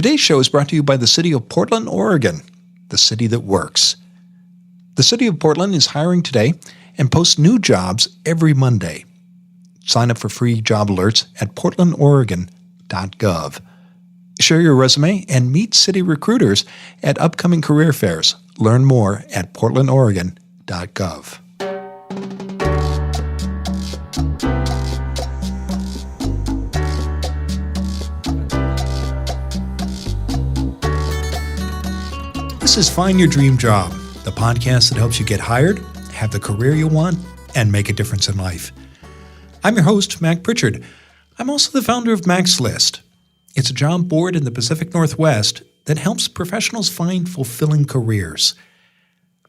Today's show is brought to you by the City of Portland, Oregon, the city that works. The City of Portland is hiring today and posts new jobs every Monday. Sign up for free job alerts at portlandoregon.gov. Share your resume and meet city recruiters at upcoming career fairs. Learn more at portlandoregon.gov. This is Find Your Dream Job, the podcast that helps you get hired, have the career you want, and make a difference in life. I'm your host, Mac Pritchard. I'm also the founder of Mac's List. It's a job board in the Pacific Northwest that helps professionals find fulfilling careers.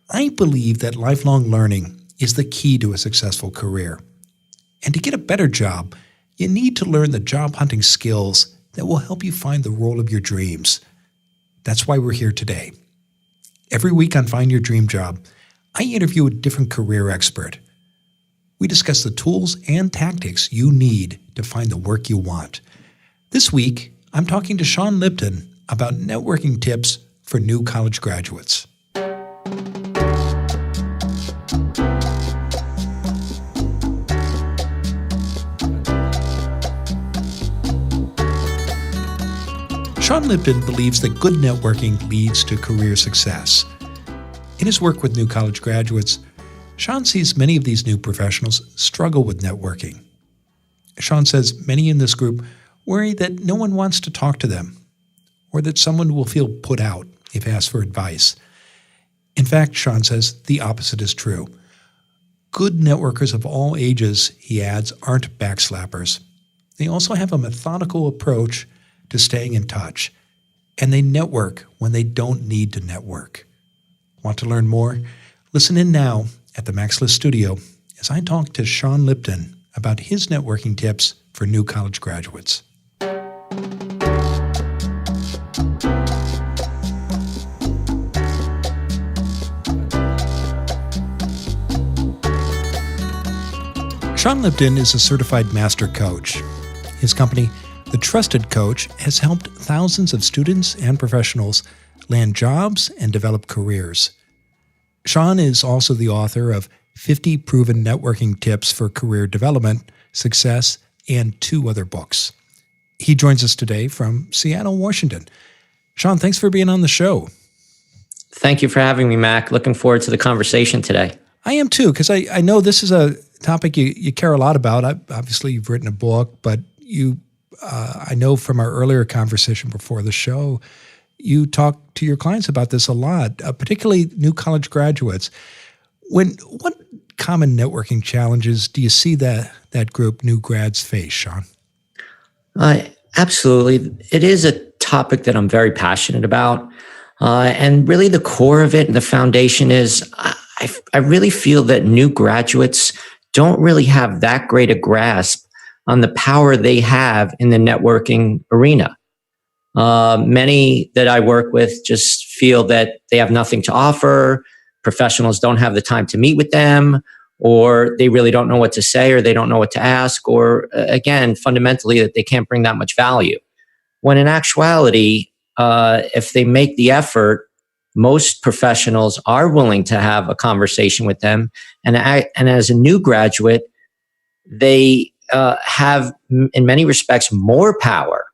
I believe that lifelong learning is the key to a successful career. And to get a better job, you need to learn the job hunting skills that will help you find the role of your dreams. That's why we're here today. Every week on Find Your Dream Job, I interview a different career expert. We discuss the tools and tactics you need to find the work you want. This week, I'm talking to Shawn Lipton about networking tips for new college graduates. Shawn Lipton believes that good networking leads to career success. In his work with new college graduates, Shawn sees many of these new professionals struggle with networking. Shawn says many in this group worry that no one wants to talk to them, or that someone will feel put out if asked for advice. In fact, Shawn says the opposite is true. Good networkers of all ages, he adds, aren't backslappers. They also have a methodical approach to staying in touch, and they network when they don't need to network. Want to learn more? Listen in now at the Mac's List studio as I talk to Shawn Lipton about his networking tips for new college graduates. Shawn Lipton is a certified master coach. His company, The Trusted Coach, has helped thousands of students and professionals land jobs and develop careers. Shawn is also the author of 50 Proven Networking Tips for Career Development, Success, and 2 other books. He joins us today from Seattle, Washington. Shawn, thanks for being on the show. Thank you for having me, Mac. Looking forward to the conversation today. I am too, because I know this is a topic you care a lot about. Obviously, you've written a book, but I know from our earlier conversation before the show, you talk to your clients about this a lot, particularly new college graduates. What common networking challenges do you see that group, new grads, face, Shawn? Absolutely. It is a topic that I'm very passionate about. And really the core of it and the foundation is I really feel that new graduates don't really have that great a grasp on the power they have in the networking arena. Many that I work with just feel that they have nothing to offer. Professionals don't have the time to meet with them, or they really don't know what to say, or they don't know what to ask, or again, fundamentally that they can't bring that much value. When in actuality, if they make the effort, most professionals are willing to have a conversation with them. And as a new graduate, they have, in many respects, more power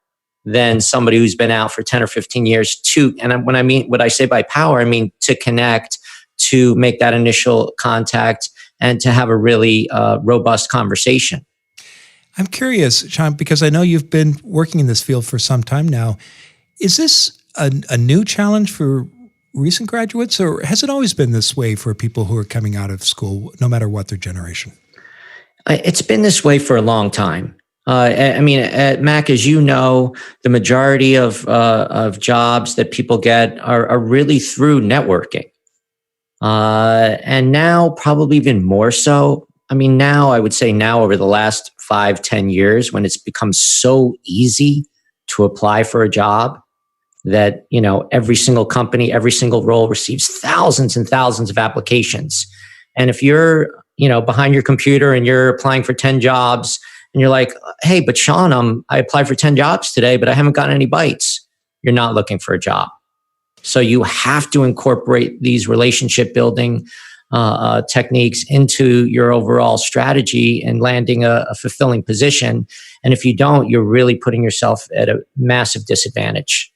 than somebody who's been out for 10 or 15 years and what I say by power, I mean to connect, to make that initial contact, and to have a really robust conversation. I'm curious, Shawn, because I know you've been working in this field for some time now. Is this a new challenge for recent graduates, or has it always been this way for people who are coming out of school, no matter what their generation? It's been this way for a long time. I mean, at Mac, as you know, the majority of jobs that people get are really through networking. And now probably even more so. I mean, now I would say over the last 5-10 years, when it's become so easy to apply for a job that, every single company, every single role receives thousands and thousands of applications. And if you're, behind your computer and you're applying for 10 jobs and you're like, hey, but Shawn, I applied for 10 jobs today, but I haven't gotten any bites. you're not looking for a job. So you have to incorporate these relationship building techniques into your overall strategy and landing a fulfilling position. And if you don't, you're really putting yourself at a massive disadvantage.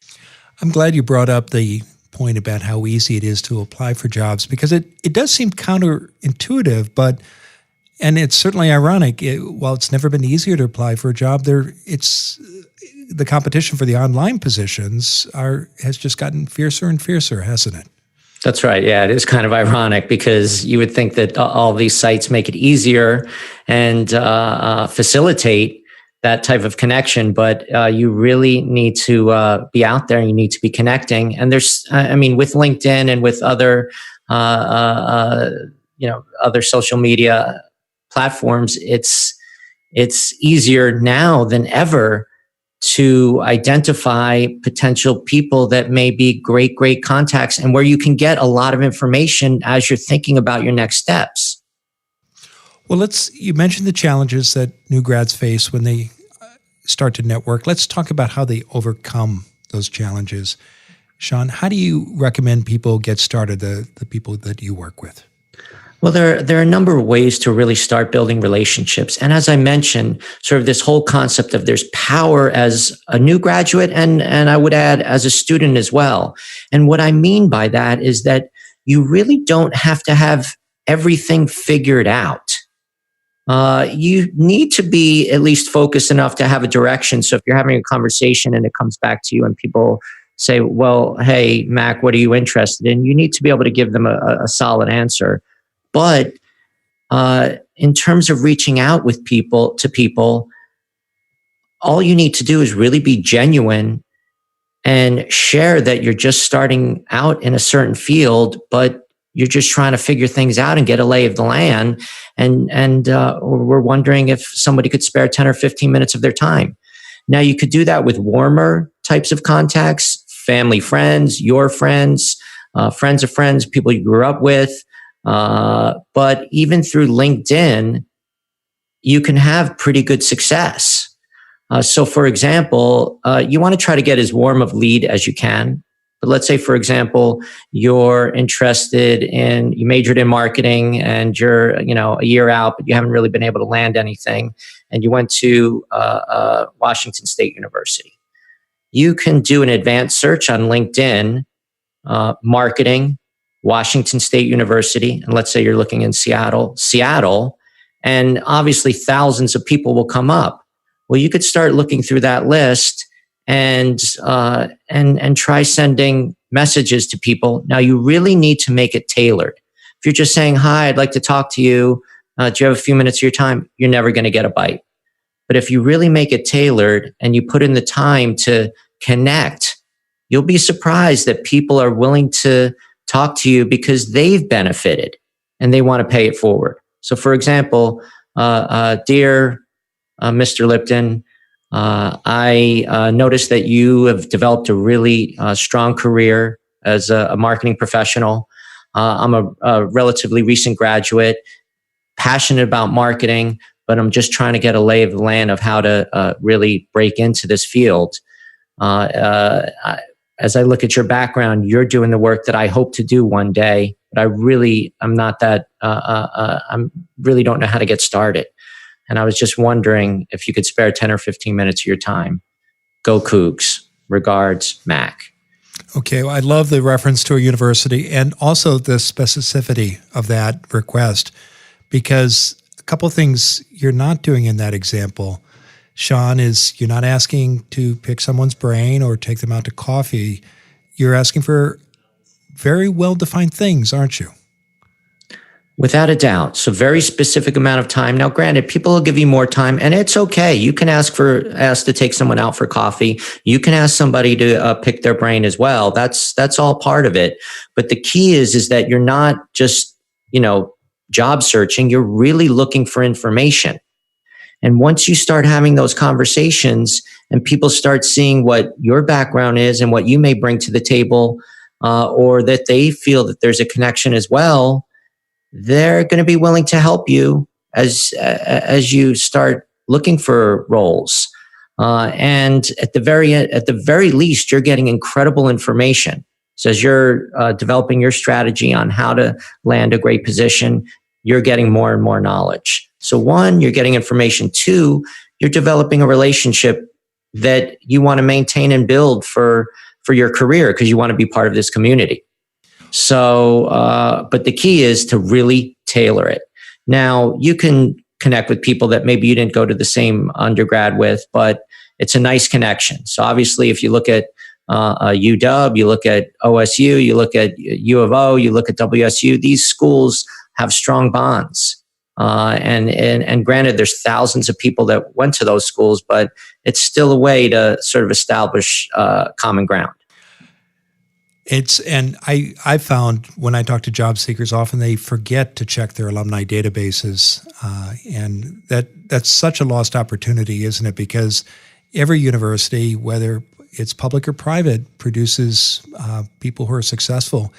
I'm glad you brought up the point about how easy it is to apply for jobs, because it does seem counterintuitive, and it's certainly ironic. While it's never been easier to apply for a job, the competition for the online positions has just gotten fiercer and fiercer, hasn't it? That's right. Yeah, it is kind of ironic, because you would think that all these sites make it easier and facilitate that type of connection, but you really need to be out there and you need to be connecting. And there's, with LinkedIn and with other, other social media platforms, it's easier now than ever to identify potential people that may be great contacts, and where you can get a lot of information as you're thinking about your next steps. Well, you mentioned the challenges that new grads face when they start to network. Let's talk about how they overcome those challenges. Shawn, how do you recommend people get started, the people that you work with? Well, there are a number of ways to really start building relationships. And as I mentioned, sort of this whole concept of there's power as a new graduate, and I would add as a student as well. And what I mean by that is that you really don't have to have everything figured out. You need to be at least focused enough to have a direction. So if you're having a conversation and it comes back to you and people say, well, hey, Mac, what are you interested in? You need to be able to give them a solid answer. But in terms of reaching out to people, all you need to do is really be genuine and share that you're just starting out in a certain field, but you're just trying to figure things out and get a lay of the land. And we're wondering if somebody could spare 10 or 15 minutes of their time. Now, you could do that with warmer types of contacts, family, friends, your friends, friends of friends, people you grew up with. But even through LinkedIn, you can have pretty good success. So for example, you want to try to get as warm of lead as you can. But let's say, for example, you majored in marketing and you're, a year out, but you haven't really been able to land anything. And you went to Washington State University. You can do an advanced search on LinkedIn, marketing, Washington State University, and let's say you're looking in Seattle, and obviously thousands of people will come up. Well, you could start looking through that list and try sending messages to people. Now, you really need to make it tailored. If you're just saying, hi, I'd like to talk to you, do you have a few minutes of your time? You're never going to get a bite. But if you really make it tailored and you put in the time to connect, you'll be surprised that people are willing to talk to you because they've benefited and they want to pay it forward. So for example, dear Mr. Lipton, I noticed that you have developed a really strong career as a marketing professional. I'm a relatively recent graduate, passionate about marketing, but I'm just trying to get a lay of the land of how to really break into this field. As I look at your background, you're doing the work that I hope to do one day, but I'm really don't know how to get started. And I was just wondering if you could spare 10 or 15 minutes of your time. Go Cougs. Regards, Mac. Okay, well, I love the reference to a university and also the specificity of that request, because a couple of things you're not doing in that example, Shawn, is you're not asking to pick someone's brain or take them out to coffee. You're asking for very well-defined things, aren't you? Without a doubt. So very specific amount of time. Now, granted, people will give you more time, and it's okay. You can ask to take someone out for coffee. You can ask somebody to pick their brain as well. That's all part of it. But the key is that you're not just, job searching. You're really looking for information. And once you start having those conversations and people start seeing what your background is and what you may bring to the table, or that they feel that there's a connection as well, they're going to be willing to help you as you start looking for roles. And at the very least, you're getting incredible information. So as you're developing your strategy on how to land a great position, you're getting more and more knowledge. So one, you're getting information. Two, you're developing a relationship that you want to maintain and build for your career because you want to be part of this community. So, but the key is to really tailor it. Now, you can connect with people that maybe you didn't go to the same undergrad with, but it's a nice connection. So obviously, if you look at UW, you look at OSU, you look at U of O, you look at WSU, these schools have strong bonds. And granted, there's thousands of people that went to those schools, but it's still a way to sort of establish common ground. I found when I talk to job seekers, often they forget to check their alumni databases, and that's such a lost opportunity, isn't it? Because every university, whether it's public or private, produces people who are successful,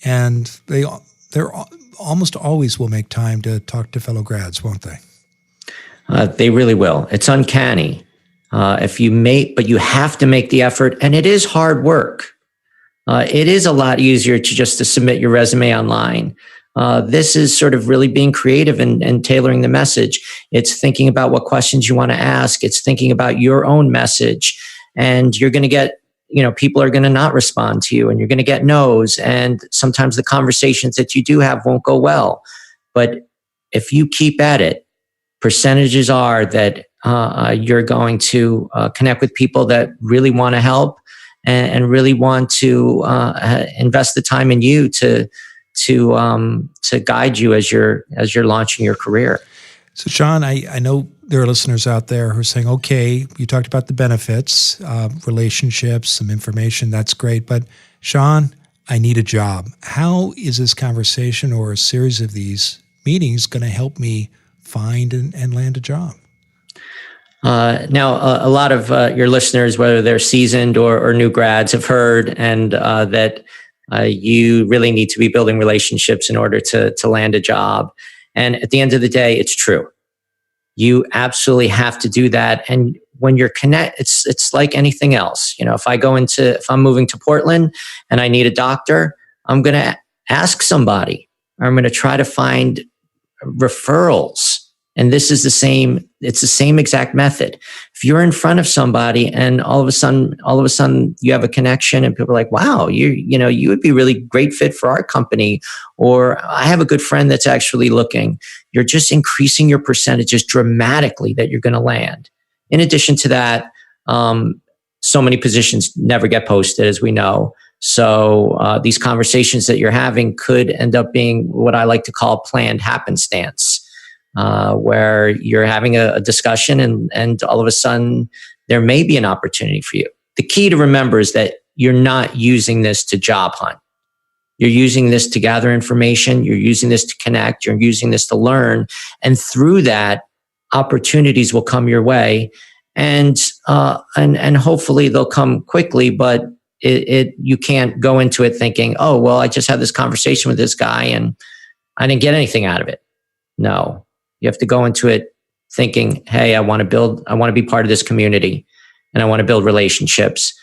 and they're almost always will make time to talk to fellow grads, won't they? They really will. It's uncanny but you have to make the effort, and it is hard work. It is a lot easier to submit your resume online. This is sort of really being creative and tailoring the message. It's thinking about what questions you want to ask. It's thinking about your own message, and you're going to get, people are going to not respond to you, and you're going to get no's. And sometimes the conversations that you do have won't go well. But if you keep at it, percentages are that you're going to connect with people that really want to help and really want to invest the time in you to guide you as you're launching your career. So, Shawn, I know there are listeners out there who are saying, okay, you talked about the benefits, relationships, some information, that's great. But Shawn, I need a job. How is this conversation or a series of these meetings going to help me find and land a job? Now, a lot of your listeners, whether they're seasoned or new grads, have heard that you really need to be building relationships in order to land a job. And at the end of the day, it's true. You absolutely have to do that. And when you're it's like anything else. If I'm moving to Portland and I need a doctor, I'm going to ask somebody, or I'm going to try to find referrals. And this is it's the same exact method. If you're in front of somebody and all of a sudden you have a connection and people are like, wow, you would be really great fit for our company, or I have a good friend that's actually looking, you're just increasing your percentages dramatically that you're going to land. In addition to that, so many positions never get posted, as we know. So these conversations that you're having could end up being what I like to call planned happenstance. Where you're having a discussion and all of a sudden there may be an opportunity for you. The key to remember is that you're not using this to job hunt. You're using this to gather information. You're using this to connect. You're using this to learn. And through that, opportunities will come your way. And hopefully they'll come quickly, but you can't go into it thinking, oh, well, I just had this conversation with this guy and I didn't get anything out of it. No. You have to go into it thinking, hey, I want to be part of this community and I want to build relationships.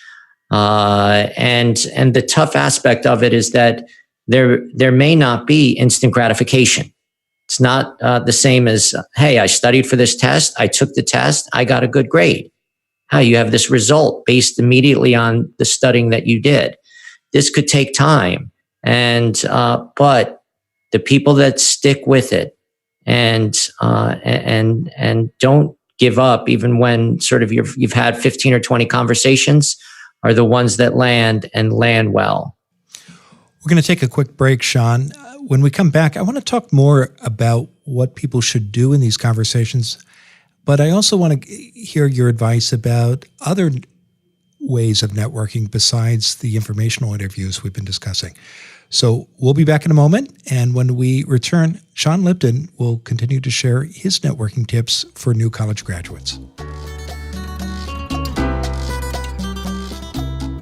And the tough aspect of it is that there may not be instant gratification. It's not the same as, hey, I studied for this test. I took the test. I got a good grade. You have this result based immediately on the studying that you did. This could take time. But the people that stick with it, and don't give up even when sort of you've had 15 or 20 conversations are the ones that land well. We're going to take a quick break, Shawn. When we come back, I want to talk more about what people should do in these conversations, but I also want to hear your advice about other ways of networking besides the informational interviews we've been discussing. So we'll be back in a moment, and when we return, Shawn Lipton will continue to share his networking tips for new college graduates.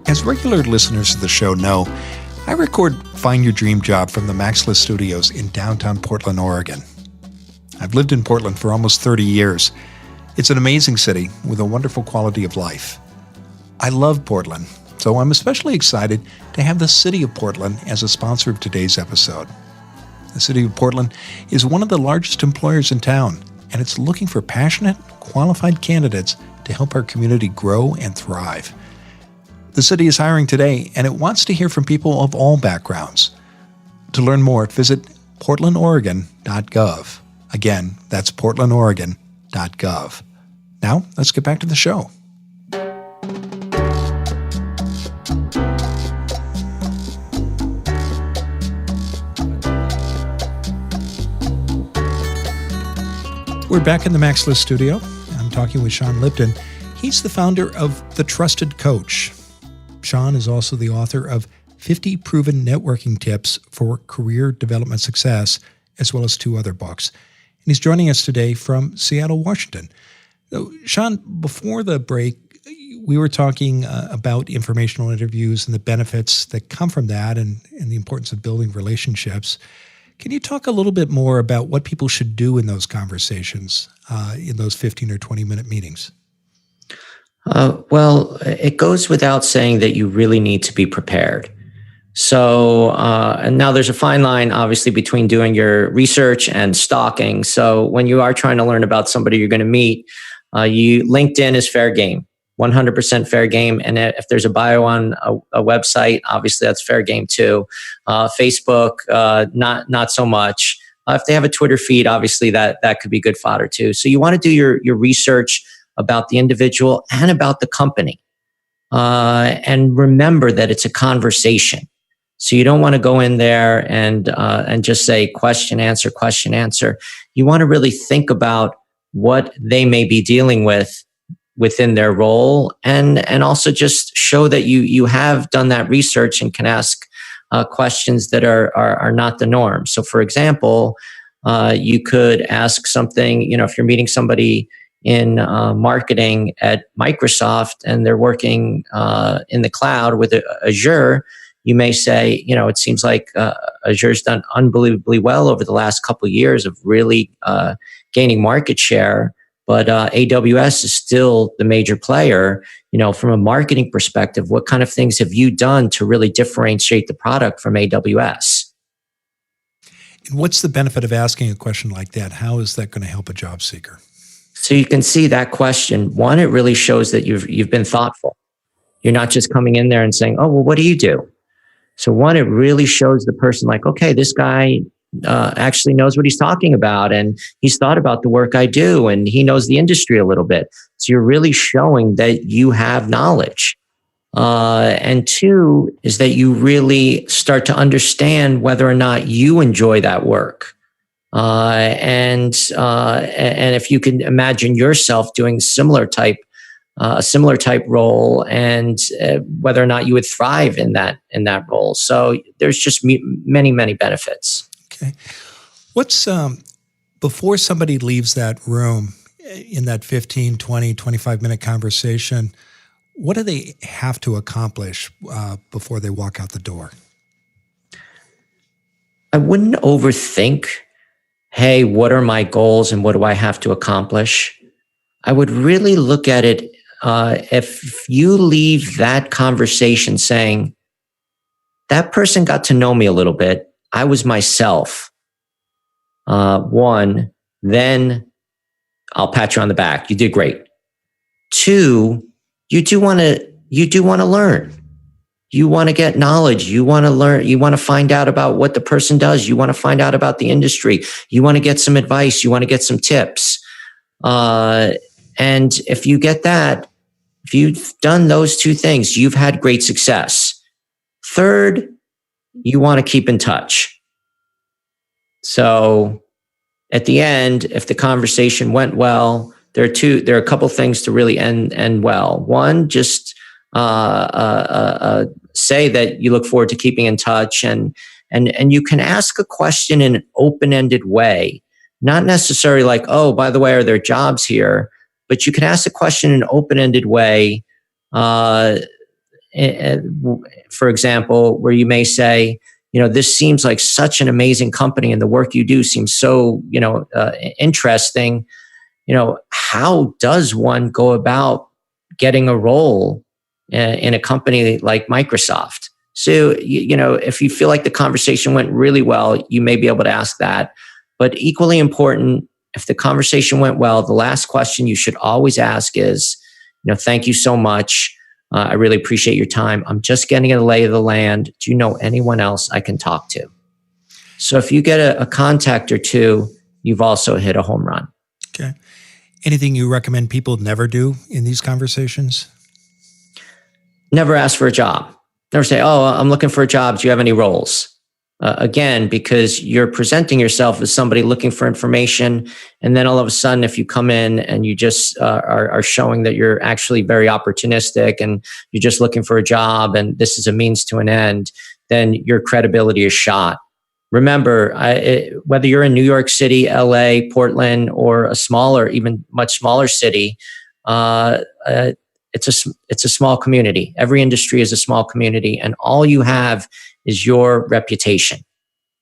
As regular listeners of the show know, I record Find Your Dream Job from the Maxless Studios in downtown Portland, Oregon. I've lived in Portland for almost 30 years. It's an amazing city with a wonderful quality of life. I love Portland, so I'm especially excited to have the City of Portland as a sponsor of today's episode. The City of Portland is one of the largest employers in town, and it's looking for passionate, qualified candidates to help our community grow and thrive. The city is hiring today, and it wants to hear from people of all backgrounds. To learn more, visit portlandoregon.gov. Again, that's portlandoregon.gov. Now, let's get back to the show. We're back in the Max List studio. I'm talking with Shawn Lipton. He's the founder of The Trusted Coach. Shawn is also the author of 50 Proven Networking Tips for Career Development Success, as well as 2 other books. And he's joining us today from Seattle, Washington. So, Shawn, before the break, we were talking about informational interviews and the benefits that come from that and the importance of building relationships. Can you talk a little bit more about what people should do in those conversations, in those 15 or 20-minute meetings? Well, it goes without saying that you really need to be prepared. So, and now there's a fine line, obviously, between doing your research and stalking. So when you are trying to learn about somebody you're going to meet, LinkedIn is fair game. 100% fair game. And if there's a bio on a website, obviously that's fair game too. Facebook, not so much. If they have a Twitter feed, obviously that could be good fodder too. So you want to do your research about the individual and about the company. And remember that it's a conversation. So you don't want to go in there and just say question, answer, question, answer. You want to really think about what they may be dealing with within their role, and also just show that you have done that research and can ask questions that are not the norm. So, for example, you could ask something. If you're meeting somebody in marketing at Microsoft and they're working in the cloud with Azure, you may say, it seems like Azure's done unbelievably well over the last couple of years of really gaining market share. But AWS is still the major player. From a marketing perspective, what kind of things have you done to really differentiate the product from AWS? And what's the benefit of asking a question like that? How is that going to help a job seeker? So you can see that question. One, it really shows that you've been thoughtful. You're not just coming in there and saying, "Oh, well, what do you do?" So one, it really shows the person like, okay, this guy actually knows what he's talking about, and he's thought about the work I do, and he knows the industry a little bit. So you're really showing that you have knowledge. And 2 is that you really start to understand whether or not you enjoy that work. And if you can imagine yourself doing a similar type role, and whether or not you would thrive in that role. So there's just many, many benefits. Okay. What's, before somebody leaves that room in that 15, 20, 25-minute conversation, what do they have to accomplish before they walk out the door? I wouldn't overthink, hey, what are my goals and what do I have to accomplish? I would really look at it, if you leave that conversation saying, that person got to know me a little bit, I was myself. 1, then I'll pat you on the back. You did great. 2, you do want to learn. You want to get knowledge. You want to learn. You want to find out about what the person does. You want to find out about the industry. You want to get some advice. You want to get some tips. And if you get that, if you've done those 2 things, you've had great success. 3rd, you want to keep in touch. So at the end, if the conversation went well, there are a couple things to really end well. 1, just say that you look forward to keeping in touch, and you can ask a question in an open-ended way, not necessarily like, oh, by the way, are there jobs here? But you can ask a question in an open-ended way. For example, where you may say, this seems like such an amazing company and the work you do seems so, interesting. how does one go about getting a role in a company like Microsoft? So, if you feel like the conversation went really well, you may be able to ask that. But equally important, if the conversation went well, the last question you should always ask is, thank you so much. I really appreciate your time. I'm just getting a lay of the land. Do you know anyone else I can talk to? So if you get a contact or two, you've also hit a home run. Okay. Anything you recommend people never do in these conversations? Never ask for a job. Never say, oh, I'm looking for a job. Do you have any roles? Again, because you're presenting yourself as somebody looking for information. And then all of a sudden, if you come in and you just are showing that you're actually very opportunistic and you're just looking for a job and this is a means to an end, then your credibility is shot. Remember, whether you're in New York City, LA, Portland, or a smaller, even much smaller city, it's a small community. Every industry is a small community, and all you have is your reputation.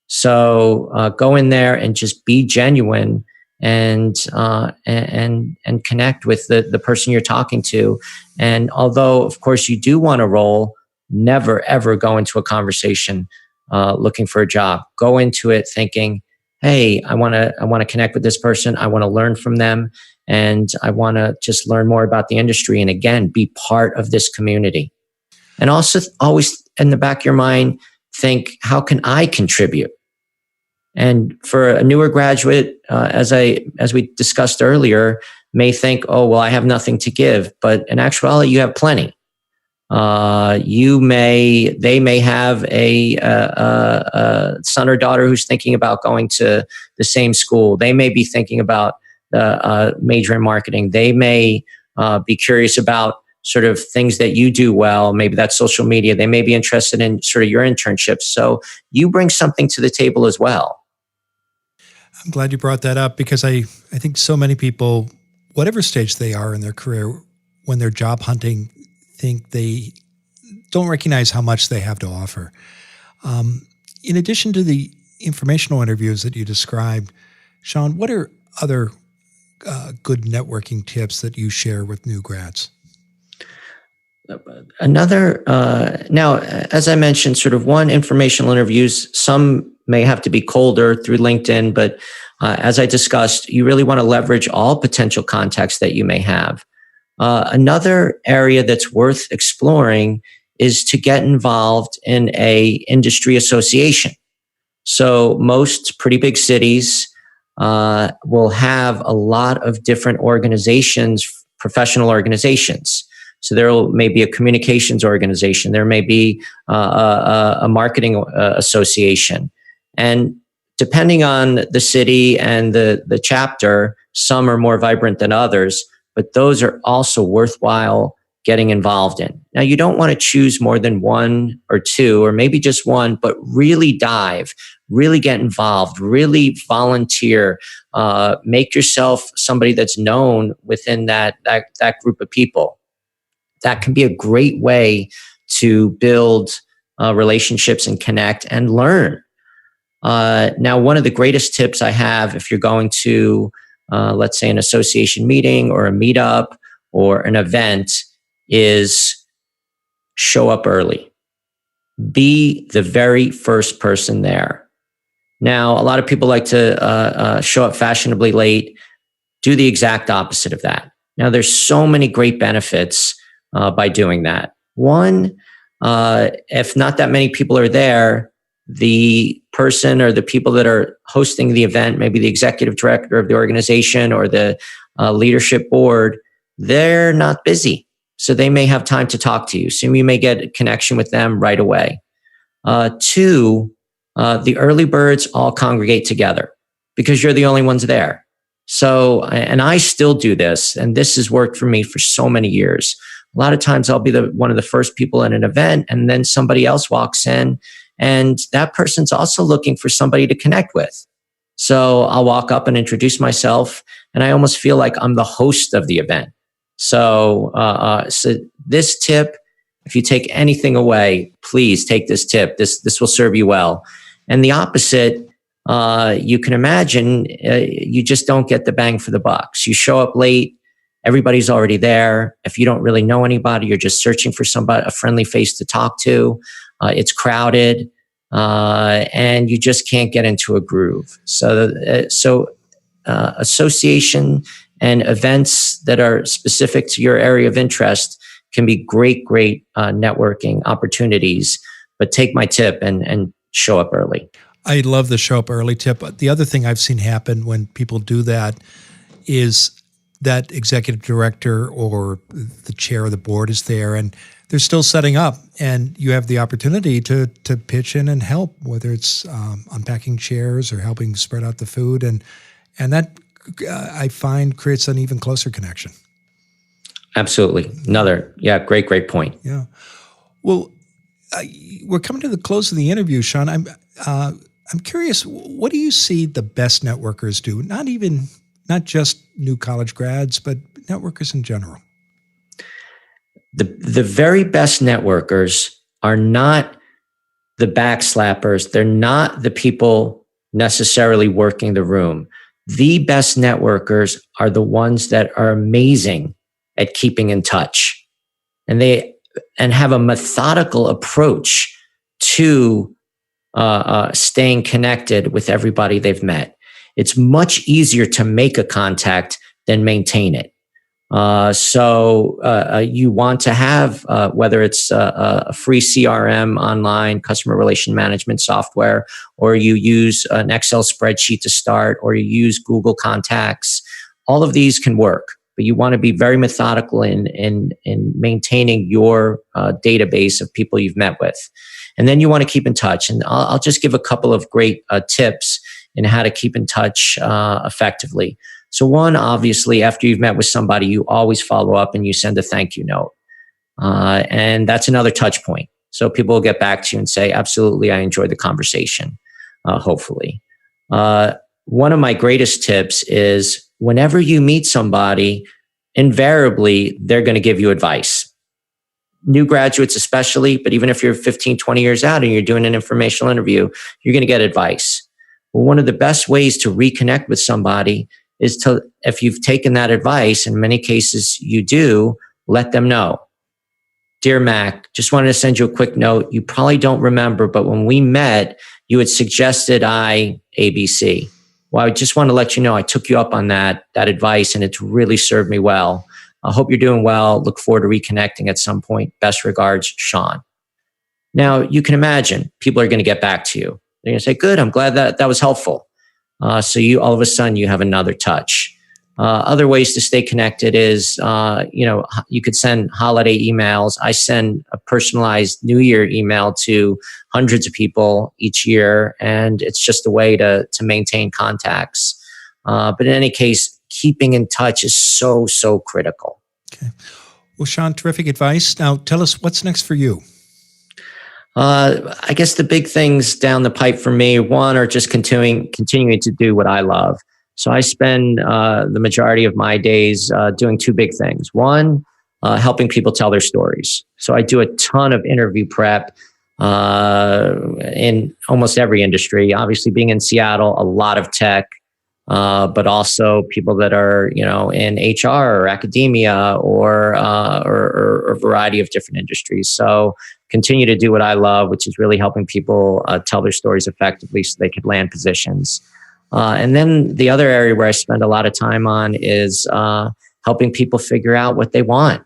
So go in there and just be genuine and connect with the person you're talking to. And although, of course, you do want a role, never ever go into a conversation looking for a job. Go into it thinking, hey, I want to connect with this person. I want to learn from them, and I want to just learn more about the industry. And again, be part of this community. And also always in the back of your mind, think, how can I contribute? And for a newer graduate, as we discussed earlier, may think, oh, well, I have nothing to give. But in actuality, you have plenty. They may have a son or daughter who's thinking about going to the same school. They may be thinking about major in marketing. They may be curious about sort of things that you do well. Maybe that's social media. They may be interested in sort of your internships. So you bring something to the table as well. I'm glad you brought that up, because I think so many people, whatever stage they are in their career, when they're job hunting, think they don't recognize how much they have to offer. In addition to the informational interviews that you described, Shawn, what are other good networking tips that you share with new grads? Another, now, as I mentioned, sort of one, informational interviews, some may have to be colder through LinkedIn, but as I discussed, you really want to leverage all potential contacts that you may have. Another area that's worth exploring is to get involved in a industry association. So most pretty big cities will have a lot of different organizations, professional organizations. So there may be a communications organization. There may be a marketing association. And depending on the city and the chapter, some are more vibrant than others, but those are also worthwhile getting involved in. Now, you don't want to choose more than one or two, or maybe just one, but really dive, really get involved, really volunteer, make yourself somebody that's known within that group of people. That can be a great way to build relationships and connect and learn. Now, one of the greatest tips I have, if you're going to, let's say, an association meeting or a meetup or an event, is show up early. Be the very first person there. Now, a lot of people like to show up fashionably late. Do the exact opposite of that. Now, there's so many great benefits by doing that. One, if not that many people are there, the person or the people that are hosting the event, maybe the executive director of the organization or the leadership board, they're not busy. So they may have time to talk to you. So you may get a connection with them right away. Two, the early birds all congregate together because you're the only ones there. So, and I still do this, and this has worked for me for so many years. A lot of times I'll be one of the first people at an event, and then somebody else walks in, and that person's also looking for somebody to connect with. So I'll walk up and introduce myself, and I almost feel like I'm the host of the event. So this tip, if you take anything away, please take this tip. This will serve you well. And the opposite, you can imagine you just don't get the bang for the bucks. You show up late, everybody's already there. If you don't really know anybody, you're just searching for somebody, a friendly face to talk to. It's crowded, and you just can't get into a groove. So association and events that are specific to your area of interest can be great networking opportunities. But take my tip and show up early. I love the show up early tip. The other thing I've seen happen when people do that is that executive director or the chair of the board is there and they're still setting up, and you have the opportunity to pitch in and help, whether it's unpacking chairs or helping spread out the food, and that I find creates an even closer connection. Absolutely. Great point. Yeah. Well, we're coming to the close of the interview, Shawn. I'm curious, what do you see the best networkers do? Not just new college grads, but networkers in general. The very best networkers are not the backslappers. They're not the people necessarily working the room. The best networkers are the ones that are amazing at keeping in touch, and have a methodical approach to staying connected with everybody they've met. It's much easier to make a contact than maintain it. So you want to have, whether it's a free CRM online, customer relation management software, or you use an Excel spreadsheet to start, or you use Google Contacts, all of these can work. But you want to be very methodical in maintaining your database of people you've met with. And then you want to keep in touch. And I'll just give a couple of great tips in how to keep in touch effectively. So one, obviously, after you've met with somebody, you always follow up and you send a thank you note. And that's another touch point. So people will get back to you and say, absolutely, I enjoyed the conversation, hopefully. One of my greatest tips is whenever you meet somebody, invariably, they're going to give you advice. New graduates especially, but even if you're 15, 20 years out and you're doing an informational interview, you're going to get advice. Well, one of the best ways to reconnect with somebody is to, if you've taken that advice, in many cases you do, let them know. Dear Mac, just wanted to send you a quick note. You probably don't remember, but when we met, you had suggested ABC. Well, I just want to let you know I took you up on that advice, and it's really served me well. I hope you're doing well. Look forward to reconnecting at some point. Best regards, Shawn. Now, you can imagine people are going to get back to you. They're going to say, good, I'm glad that was helpful. So you, all of a sudden, you have another touch. Other ways to stay connected is, you could send holiday emails. I send a personalized New Year email to hundreds of people each year, and it's just a way to maintain contacts. But in any case, keeping in touch is so critical. Okay. Well, Shawn, terrific advice. Now, tell us what's next for you. I guess the big things down the pipe for me, one, are just continuing to do what I love. So I spend the majority of my days doing two big things. One, helping people tell their stories. So I do a ton of interview prep in almost every industry. Obviously, being in Seattle, a lot of tech, but also people that are in HR or academia or a variety of different industries. So continue to do what I love, which is really helping people tell their stories effectively so they could land positions. And then the other area where I spend a lot of time on is helping people figure out what they want.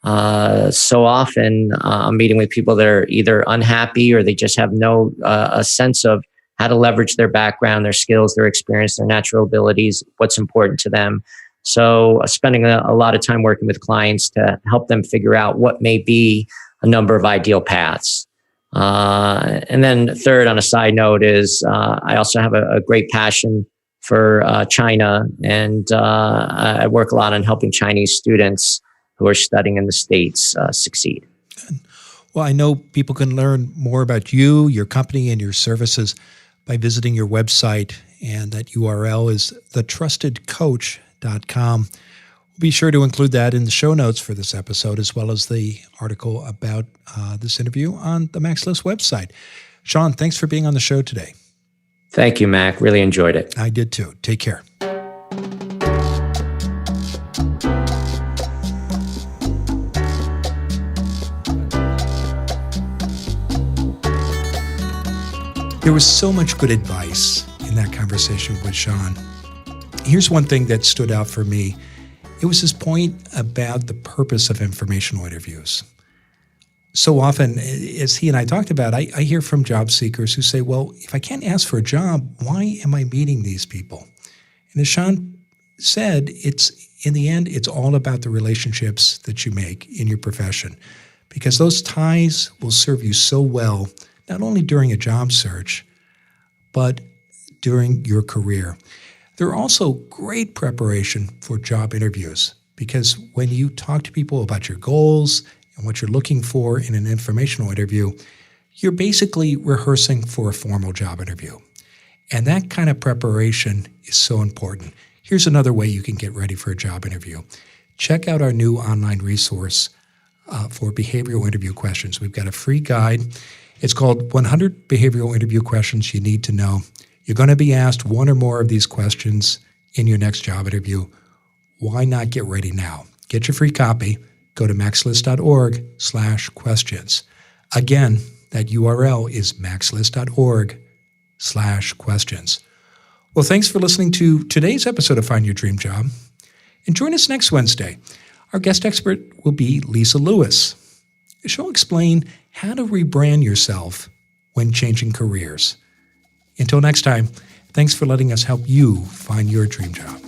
So often I'm meeting with people that are either unhappy or they just have no a sense of how to leverage their background, their skills, their experience, their natural abilities, what's important to them. So spending a lot of time working with clients to help them figure out what may be a number of ideal paths. And then third, on a side note, is I also have a great passion for China, and I work a lot on helping Chinese students who are studying in the States succeed. Well, I know people can learn more about you, your company, and your services by visiting your website, and that URL is thetrustedcoach.com. We'll be sure to include that in the show notes for this episode, as well as the article about this interview on the Max List website. Shawn, thanks for being on the show today. Thank you, Mac. Really enjoyed it. I did too. Take care. There was so much good advice in that conversation with Shawn. Here's one thing that stood out for me. It was his point about the purpose of informational interviews. So often, as he and I talked about, I hear from job seekers who say, well, if I can't ask for a job, why am I meeting these people? And as Shawn said, in the end, it's all about the relationships that you make in your profession, because those ties will serve you so well, not only during a job search, but during your career. They're also great preparation for job interviews, because when you talk to people about your goals and what you're looking for in an informational interview, you're basically rehearsing for a formal job interview. And that kind of preparation is so important. Here's another way you can get ready for a job interview. Check out our new online resource for behavioral interview questions. We've got a free guide. It's called 100 Behavioral Interview Questions You Need to Know. You're going to be asked one or more of these questions in your next job interview. Why not get ready now? Get your free copy. Go to maxlist.org/questions. Again, that URL is maxlist.org/questions. Well, thanks for listening to today's episode of Find Your Dream Job. And join us next Wednesday. Our guest expert will be Lisa Lewis. She'll explain how to rebrand yourself when changing careers. Until next time, thanks for letting us help you find your dream job.